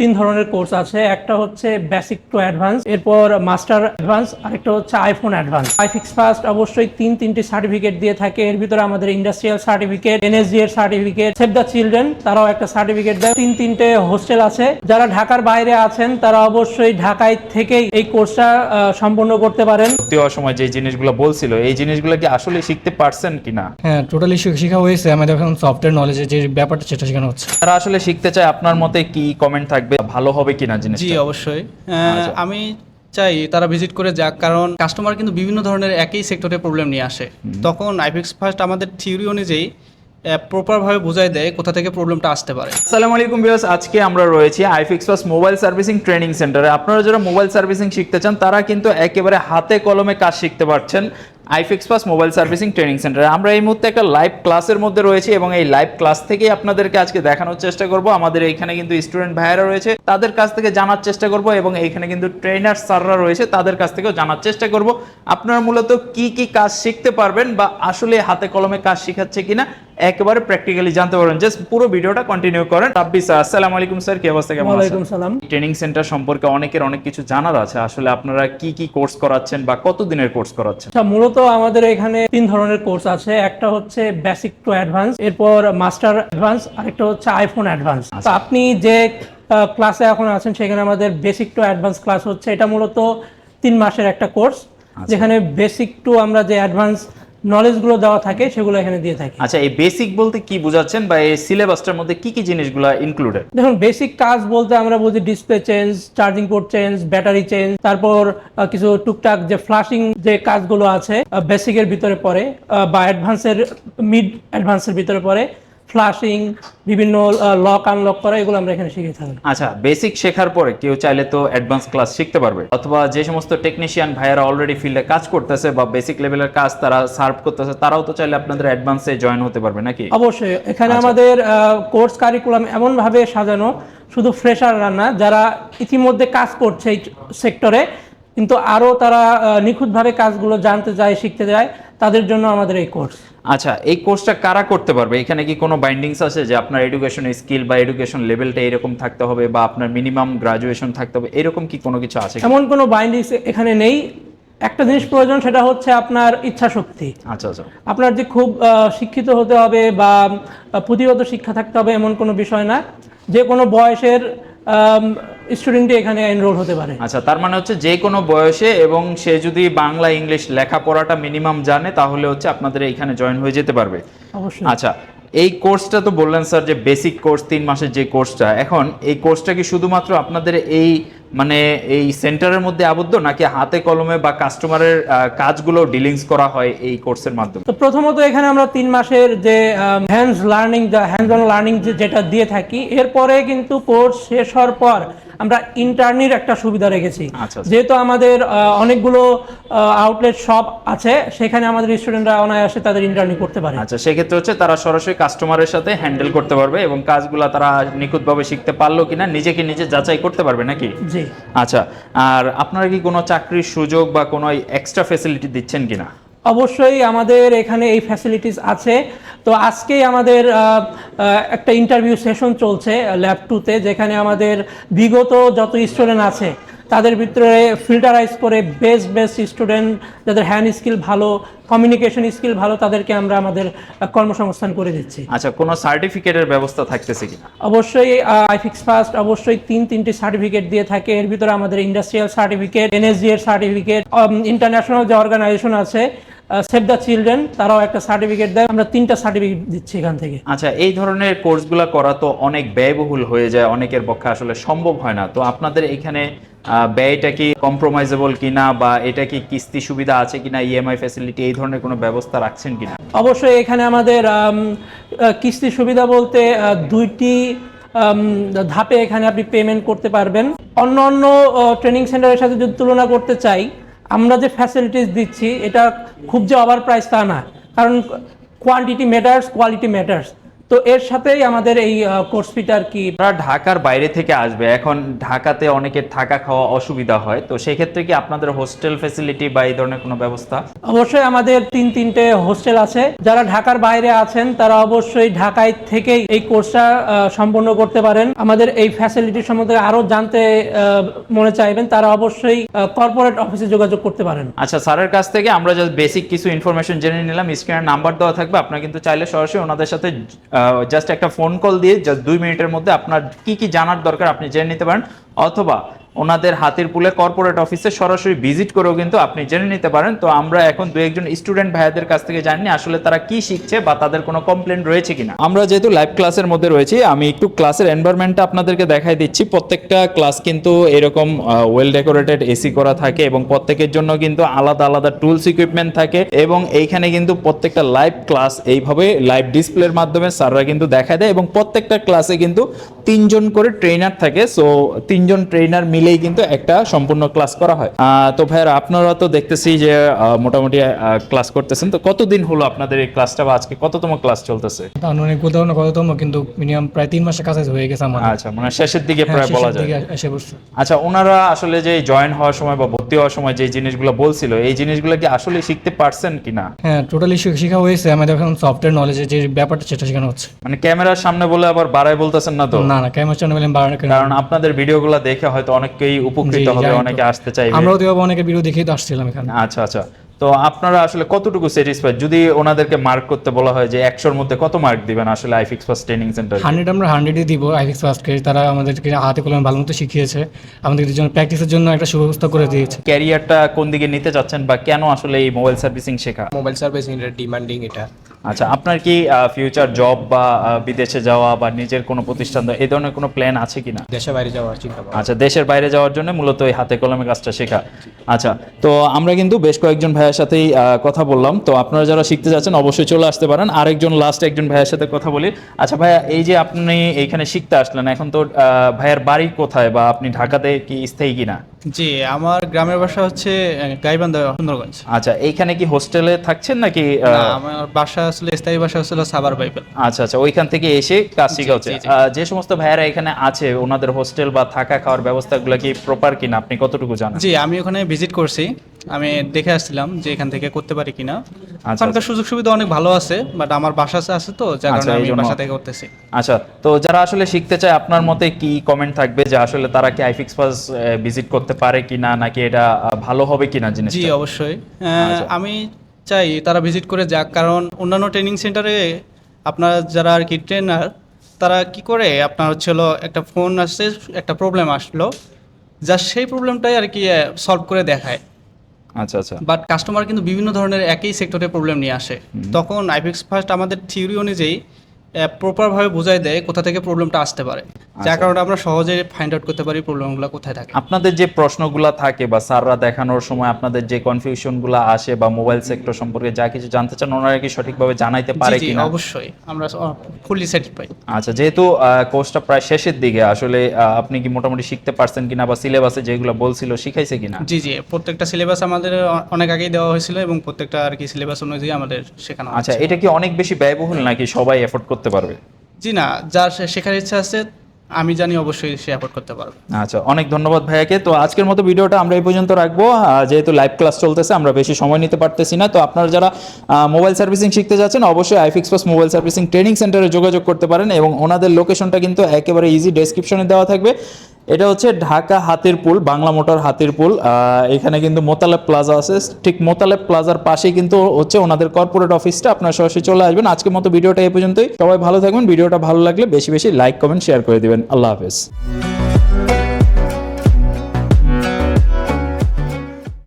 তিন ধরনের কোর্স আছে। একটা হচ্ছে বেসিক টু অ্যাডভান্স, এরপর মাস্টার অ্যাডভান্স, আরেকটা হচ্ছে আইফোন অ্যাডভান্স। আইফিক্স ফার্স্ট অবশ্যই তিনটি সার্টিফিকেট দিয়ে থাকে। এর ভিতরে আমাদের ইন্ডাস্ট্রিয়াল সার্টিফিকেট, এনএসজি এর সার্টিফিকেট, সেভ দ্য চিলড্রেন তারাও একটা সার্টিফিকেট দেয়। তিনটে হোস্টেল আছে। যারা ঢাকার বাইরে আছেন তারা অবশ্যই ঢাকায় থেকেই এই কোর্সটা সম্পন্ন করতে পারেন। ভর্তি হওয়ার সময় যে জিনিসগুলো বলছিল এই জিনিসগুলো কি আসলে শিখতে পারছেন কিনা? হ্যাঁ, টোটালি শেখা হয়েছে। আমাদের এখন সফটওয়্যার নলেজের যে ব্যাপারটা সেটা শেখানো হচ্ছে। তারা আসলে শিখতে চায়, আপনার মতে কি কমেন্ট থাকবে, ভালো হবে কিনা জি জিনিসটা? অবশ্যই। আমি চাই তারা ভিজিট করে যাক, কারণ কাস্টমার কিন্তু বিভিন্ন ধরনের একই সেক্টরে প্রবলেম নিয়ে আসে। তখন আইফিক্স ফার্স্ট আমাদের থিওরি অনুযায়ী প্রপারভাবে বোঝাই দেয় কোথা থেকে প্রবলেমটা আসতে পারে। আসসালামু আলাইকুম ভিউয়ার্স, আজকে আমরা রয়েছি iFix first mobile servicing training সেন্টারে। আপনারা যারা মোবাইল সার্ভিসিং শিখতে চান তারা কিন্তু একেবারে হাতে কলমে কাজ শিখতে পারছেন iFix first mobile servicing training সেন্টারে। আমরা এই মুহূর্তে একটা লাইভ ক্লাসের মধ্যে রয়েছি এবং এই লাইভ ক্লাস থেকেই আপনাদেরকে আজকে দেখানোর চেষ্টা করব। আমাদের এইখানে কিন্তু স্টুডেন্ট ভাইয়েরা রয়েছে, তাদের কাছ থেকে জানার চেষ্টা করব এবং এইখানে কিন্তু ট্রেনার স্যাররা রয়েছে, তাদের কাছ থেকেও জানার চেষ্টা করব আপনারা মূলত কি কি কাজ শিখতে পারবেন বা আসলে হাতে কলমে কাজ শিখাচ্ছে কিনা একেবারে প্র্যাকটিক্যালি জানতে পারবেন। জাস্ট পুরো ভিডিওটা কন্টিনিউ করেন। রাব্বি স্যার, আসসালামু আলাইকুম স্যার, কি অবস্থা, কেমন আছেন? ওয়ালাইকুম সালাম। ট্রেনিং সেন্টার সম্পর্কে অনেকের অনেক কিছু জানার আছে, আসলে আপনারা কি কি কোর্স করাচ্ছেন বা কত দিনের কোর্স করাচ্ছেন? আচ্ছা, মূলত আমাদের এখানে তিন ধরনের কোর্স আছে। একটা হচ্ছে বেসিক টু অ্যাডভান্স, এরপর মাস্টার অ্যাডভান্স, আরেকটা হচ্ছে আইফোন অ্যাডভান্স। তো আপনি যে ক্লাসে এখন আছেন সেখানে আমাদের বেসিক টু অ্যাডভান্স ক্লাস হচ্ছে। এটা মূলত 3 মাসের একটা কোর্স, যেখানে বেসিক টু আমরা যে অ্যাডভান্স নলেজগুলো দেওয়া থাকে সেগুলো এখানে দিয়ে থাকি। আচ্ছা, এই বেসিক বলতে কি বোঝাচ্ছেন বা এই সিলেবাসটার মধ্যে কি কি জিনিসগুলো ইনক্লুডেড? দেখুন, বেসিক কাজ বলতে আমরা বুঝি display change, charging port change, battery change, তারপর কিছু টুকটাক যে ফ্লাশিং যে কাজগুলো আছে বেসিকের ভিতরে পড়ে বা অ্যাডভান্সের মিড অ্যাডভান্সের ভিতরে পড়ে। ফ্লাশিং, বিভিন্ন লক আনলক করা, এগুলো আমরা এখানে শিখে থাকি। আচ্ছা, বেসিক শেখার পরে কেউ চাইলে তো অ্যাডভান্স ক্লাস শিখতে পারবে, অথবা যে সমস্ত টেকনিশিয়ান ভাইয়ারা অলরেডি ফিল্ডে কাজ করতেছে বা বেসিক লেভেলের কাজ তারা সার্ভ করতেছে, তারাও তো চাইলে আপনাদের অ্যাডভান্সে জয়েন হতে পারবে নাকি? অবশ্যই। এখানে আমাদের কোর্স কারিকুলাম এমনভাবে সাজানো, শুধু ফ্রেশাররা না, যারা ইতিমধ্যে কাজ করছে এই সেক্টরে কিন্তু আরও তারা নিখুঁতভাবে কাজগুলো জানতে চায়, শিখতে চায়, তাদের জন্য আমাদের এই কোর্স। আচ্ছা, এই কোর্সটা কারা করতে পারবে? এখানে কি কোনো বাইন্ডিংস আছে যে আপনার এডুকেশন স্কিল বা এডুকেশন লেভেলটা এরকম থাকতে হবে বা আপনার মিনিমাম গ্রাজুয়েশন থাকতে হবে, এরকম কি কোনো কিছু আছে? এমন কোনো বাইন্ডিংস এখানে নেই। একটা জিনিস প্রয়োজন, সেটা হচ্ছে আপনার ইচ্ছা শক্তি। আচ্ছা আচ্ছা, আপনার যে খুব শিক্ষিত হতে হবে বা পুঁথিগত শিক্ষা থাকতে হবে এমন কোনো বিষয় না, যে কোনো বয়সের স্টুডেন্টই এখানে এনরোল হতে পারে। আচ্ছা, তার মানে হচ্ছে যে কোনো বয়সে এবং সে যদি বাংলা ইংলিশ লেখাপড়াটা মিনিমাম জানে তাহলে হচ্ছে আপনাদের এইখানে জয়েন হয়ে যেতে পারবে। অবশ্যই। আচ্ছা, এই কোর্সটা তো বললেন স্যার যে বেসিক কোর্স 3 মাসের যে কোর্সটা, এখন এই কোর্সটা কি শুধুমাত্র আপনাদের এই মানে এই সেন্টারের মধ্যে আবদ্ধ, নাকি হাতে কলমে বা কাস্টমারের কাজগুলো ডিলিংস করা হয় এই কোর্সের মাধ্যমে? তো প্রথমত এখানে আমরা 3 মাসের যে হ্যান্ডস অন লার্নিং যেটা দিয়ে থাকি, এরপরে কিন্তু কোর্স শেষ হওয়ার পর আমরা ইন্টার্নির একটা সুবিধা রেখেছি। আচ্ছা। যেহেতু আমাদের অনেকগুলো আউটলেট শপ আছে, সেখানে আমাদের স্টুডেন্টরা অনায়াসে তাদের ইন্টার্নি করতে পারে। আচ্ছা, সেক্ষেত্রে হচ্ছে তারা সরাসরি কাস্টমারের সাথে হ্যান্ডেল করতে পারবে এবং কাজগুলো তারা নিখুঁতভাবে শিখতে পারলো কিনা নিজেকে নিজে যাচাই করতে পারবে নাকি? জি। আচ্ছা, আর আপনারা কি কোনো চাকরির সুযোগ বা কোনো এক্সট্রা ফ্যাসিলিটি দিচ্ছেন কিনা? অবশ্যই আমাদের এখানে এই ফ্যাসিলিটিস আছে। তো আজকেই আমাদের একটা ইন্টারভিউ সেশন চলছে ল্যাব 2-তে, যেখানে আমাদের বিগত যত স্টুডেন্ট আছে তাদের ভিতরে ফিল্টারাইজ করে বেস্ট স্টুডেন্ট যাদের হ্যান্ড স্কিল ভালো, কমিউনিকেশন স্কিল ভালো, তাদেরকে আমরা আমাদের কর্মসংস্থান করে দিচ্ছি। আচ্ছা, কোনো সার্টিফিকেটের ব্যবস্থা থাকতেছে কিনা? অবশ্যই আইফিক্স ফার্স্ট অবশ্যই তিনটি সার্টিফিকেট দিয়ে থাকে। এর ভিতরে আমাদের ইন্ডাস্ট্রিয়াল সার্টিফিকেট, এনএসজি এর সার্টিফিকেট, ইন্টারন্যাশনাল যে অর্গানাইজেশন আছে সেভ দ্য চিলড্রেন তারাও একটা সার্টিফিকেট দেয়। আমরা 3টা সার্টিফিকেট দিচ্ছি এখান থেকে। আচ্ছা, এই ধরনের কোর্সগুলো করা তো অনেক ব্যয়বহুল হয়ে যায়, অনেকের পক্ষে আসলে সম্ভব হয় না। তো আপনাদের এখানে ব্যয়টা কি কম্প্রোমাইজেবল কিনা বা এটা কি কিস্তি সুবিধা আছে কিনা, ইএমআই ফ্যাসিলিটি এই ধরনের কোনো ব্যবস্থা রাখছেন কিনা? অবশ্যই এখানে আমাদের কিস্তি সুবিধা বলতে 2টি ধাপে এখানে আপনি পেমেন্ট করতে পারবেন। অন্য ট্রেনিং সেন্টারের সাথে যদি তুলনা করতে চাই, আমরা যে ফ্যাসিলিটিস দিচ্ছি এটা খুব যে ওভার প্রাইস তা না, কারণ কোয়ান্টিটি ম্যাটার্স, কোয়ালিটি ম্যাটার্স। তো তো এর সাথেই আমাদের এই কোর্স ফিটা আর কি। আপনারা ঢাকার বাইরে থেকে আসবে, এখন ঢাকাতে অনেকের থাকা খাওয়া অসুবিধা হয়, তো সেই ক্ষেত্রে কি আপনাদের হোস্টেল ফ্যাসিলিটি বা এই ধরনের কোনো ব্যবস্থা? অবশ্যই আমাদের তিনটে হোস্টেল আছে। যারা ঢাকার বাইরে আছেন তারা অবশ্যই ঢাকায় থেকেই এই কোর্সটা সম্পন্ন করতে পারেন। আমাদের এই ফ্যাসিলিটি সম্বন্ধে আরো জানতে মনে চাইবেন তারা অবশ্যই কর্পোরেট অফিসে যোগাযোগ করতে পারেন। আচ্ছা, স্যারের কাছ থেকে আমরা জাস্ট বেসিক কিছু ইনফরমেশন জেনে নিলাম। স্ক্রিনের নাম্বার দেওয়া থাকবে, আপনারা কিন্তু চাইলে সরাসরি ওনাদের সাথে জাস্ট একটা ফোন কল দিয়ে জাস্ট 2 মিনিটের মধ্যে আপনার কি কি জানার দরকার আপনি জেনে নিতে পারেন, অথবা ওনাদের হাতিরপুলে কর্পোরেট অফিসে সরাসরি ভিজিট করেও কিন্তু আপনি জেনে নিতে পারেন। তো আমরা এখন 2-1 স্টুডেন্ট ভাইয়াদের কাছ থেকে জানি আসলে তারা কি শিখছে বা তাদের কোনো কমপ্লেন রয়েছে কিনা। আমরা যেহেতু লাইভ ক্লাসের মধ্যে রয়েছি, আমি একটু ক্লাসের এনভায়রনমেন্টটা আপনাদেরকে দেখাই দিচ্ছি। প্রত্যেকটা ক্লাস কিন্তু এরকম ওয়েল ডেকোরেটেড এসি করা থাকে এবং প্রত্যেকের জন্য কিন্তু আলাদা আলাদা টুলস ইকুইপমেন্ট থাকে, এবং এইখানে কিন্তু প্রত্যেকটা লাইভ ক্লাস এইভাবে লাইভ ডিসপ্লের মাধ্যমে স্যাররা কিন্তু দেখা দেয়, এবং প্রত্যেকটা ক্লাসে কিন্তু 3 জন করে ট্রেনার থাকে। সো 3 জন ট্রেনার মিলেই কিন্তু একটা সম্পূর্ণ ক্লাস করা হয়। তো ভাইয়ারা আপনারা তো দেখতেছি যে মোটামুটি ক্লাস করতেছেন, তো কতদিন হলো আপনাদের এই ক্লাসটা বা আজকে কততম ক্লাস চলতেছে? অনেক কততম, কিন্তু মিনিমাম প্রায় 3 মাসের কাছে হয়ে গেছে আমার। আচ্ছা, মানে শেষের দিকে প্রায় বলা যায়। এসে বসছে। আচ্ছা, ওনারা আসলে যে জয়েন হওয়ার সময় বা ভর্তি হওয়ার সময় যে জিনিসগুলো বলছিল, এই জিনিসগুলো কি আসলে শিখতে পারছেন কিনা? হ্যাঁ, টোটালি শেখা হয়েছে। আমাদের এখন সফটওয়্যার নলেজে যে ব্যাপারটা সেটা শেখানো হচ্ছে। মানে ক্যামেরার সামনে বলে আবার বাড়ায় বলতেছেন না তো? না, ক্যামেরার সামনে বলেন বাড়ানো, কারণ আপনাদের ভিডিওগুলো দেখে হয়তো অনেকেই উপকৃত হবে, অনেকে আসতে চাইবে। আমরাও তো অনেকের ভিডিও দেখেই তো আসছিলাম এখানে। আচ্ছা, তো আপনারা আসলে কতটুকু স্যাটিসফাইড? যদি ওনাদেরকে মার্ক করতে বলা হয় যে 100-র মধ্যে কত মার্ক দিবেন আসলে আইফিক্স ফার্স্ট ট্রেনিং সেন্টার? 100 আমরা 100ই দিব আইফিক্স ফার্স্টকে। তারা আমাদেরকে হাতে কলমে ভালো মতো শিখিয়েছে, আমাদের জন্য প্র্যাকটিসের জন্য একটা সুব্যবস্থা করে দিয়েছে। ক্যারিয়ারটা কোন দিকে নিতে চাচ্ছেন বা কেন আসলে এই মোবাইল সার্ভিসিং শেখা? মোবাইল সার্ভিসিং এর ডিমান্ডিং এটা। আচ্ছা, আপনার কি ফিউচার জব বা বিদেশে যাওয়া বা নিজের কোনো প্রতিষ্ঠান এই ধরনের কোনো প্ল্যান আছে কিনা? দেশের বাইরে যাওয়ার চিন্তা ভাবনা। আচ্ছা, দেশের বাইরে যাওয়ার জন্য মূলত এই হাতে কলমে কাজটা শেখা। আচ্ছা, তো আমরা কিন্তু বেশ কয়েকজন ভাইয়ের সাথেই কথা বললাম। তো আপনারা যারা শিখতে যাচ্ছেন অবশ্যই চলে আসতে পারেন। লাস্ট একজন ভাইয়ের সাথে কথা বলি। আচ্ছা ভাইয়া, এই যে আপনি এইখানে শিখতে আসলেন, এখন তো ভাইয়ের বাড়ি কোথায় বা আপনি ঢাকাতে কি স্থায়ী কিনা? জি, আমার গ্রামের বাসা হচ্ছে গাইবান্ধা, সুন্দরগঞ্জ। আচ্ছা, এইখানে কি হোস্টেলে থাকছেন নাকি? না, আমার বাসা আসলে স্থায়ী বাসা হচ্ছিল সাভার বাইবেল। আচ্ছা, ওইখান থেকে এসে কাজ শিখা হচ্ছে। যে সমস্ত ভাইয়েরা এখানে আছে ওনাদের হোস্টেল বা থাকা খাওয়ার ব্যবস্থাগুলো কি প্রপার কিনা আপনি কতটুকু জানেন? জি, আমি ওখানে ভিজিট করছি, আমি দেখে আসছিলাম যে এখান থেকে করতে পারি কিনা। ওখানকার সুযোগ সুবিধা অনেক ভালো আছে, বাট আমার বাসা আছে তো, যার কারণে আমি বাসা থেকে করতেছি। আচ্ছা, তো যারা আসলে শিখতে চায় আপনার মতে কি কমেন্ট থাকবে যে আসলে তারা কি আইফিক্স ফার্স্ট ভিজিট করতে পারে কিনা, নাকি এটা ভালো হবে কিনা জিনিসটা? জি, অবশ্যই আমি চাই তারা ভিজিট করে যাক, কারণ অন্যান্য ট্রেনিং সেন্টারে আপনার যারা আর কি ট্রেনার তারা কি করে, আপনার হচ্ছিল একটা ফোন আসছে, একটা প্রবলেম আসলো, জাস্ট সেই প্রবলেমটাই আর কি সলভ করে দেখায়। আচ্ছা, বাট কাস্টমার কিন্তু বিভিন্ন ধরনের একই সেক্টরে প্রবলেম নিয়ে আসে, তখন আইফিক্স ফার্স্ট আমাদের থিওরি অনুযায়ী প্রপারভাবে বোঝাই দেয় কোথা থেকে প্রবলেমটা আসতে পারে, যার কারণে আমরা সহজে ফাইন্ড আউট করতে পারি প্রবলেমগুলো কোথায় থাকে। আপনাদের যে প্রশ্নগুলো থাকে বা স্যাররা দেখানোর সময় আপনাদের যে কনফিউশনগুলো আসে বা মোবাইল সেক্টর সম্পর্কে যা কিছু জানতে চান, ওনারা কি সঠিকভাবে জানাইতে পারে জি, কিনা? অবশ্যই আমরা ফুললি স্যাটিসফাইড। আচ্ছা, যেহেতু কোর্সটা প্রায় শেষের দিকে, আসলে আপনি কি মোটামুটি শিখতে পারছেন কিনা বা সিলেবাসে যেগুলো বলছিল শিখাইছে কিনা? জি, প্রত্যেকটা সিলেবাস আমাদের অনেক আগেই দেওয়া হয়েছিল এবং প্রত্যেকটা আর কি সিলেবাস অনুযায়ী আমাদের শেখানো। আচ্ছা, এটা কি অনেক বেশি ব্যয়বহুল নাকি সবাই এফোর্ড করতে পারবে? জি না, যার শেখার ইচ্ছা আছে আমি জানি অবশ্যই সে অ্যাফোর্ড করতে পারবে। আচ্ছা, অনেক ধন্যবাদ ভাইয়াকে। তো আজকের মতো ভিডিওটা আমরা এই পর্যন্ত রাখবো, যেহেতু লাইভ ক্লাস চলতেছে আমরা বেশি সময় নিতে পারতেছি না। তো আপনারা যারা মোবাইল সার্ভিসিং শিখতে যাচ্ছেন অবশ্যই iFix first mobile servicing training সেন্টারে যোগাযোগ করতে পারেন, এবং ওনাদের লোকেশনটা কিন্তু একেবারে ইজি ডেসক্রিপশনে দেওয়া থাকবে। এটা হচ্ছে ঢাকা হাতিরপুল, বাংলা মোটর হাতিরপুল। এখানে কিন্তু মোতালেব প্লাজা আছে, ঠিক মোতালেব প্লাজার পাশেই কিন্তু হচ্ছে ওনাদের কর্পোরেট অফিসটা। আপনারা সরাসরি চলে আসবেন। আজকের মতো ভিডিওটা এই পর্যন্তই। সবাই ভালো থাকবেন। ভিডিওটা ভালো লাগলে বেশি বেশি লাইক কমেন্ট শেয়ার করে দিবেন। আল্লাহ হাফেজ।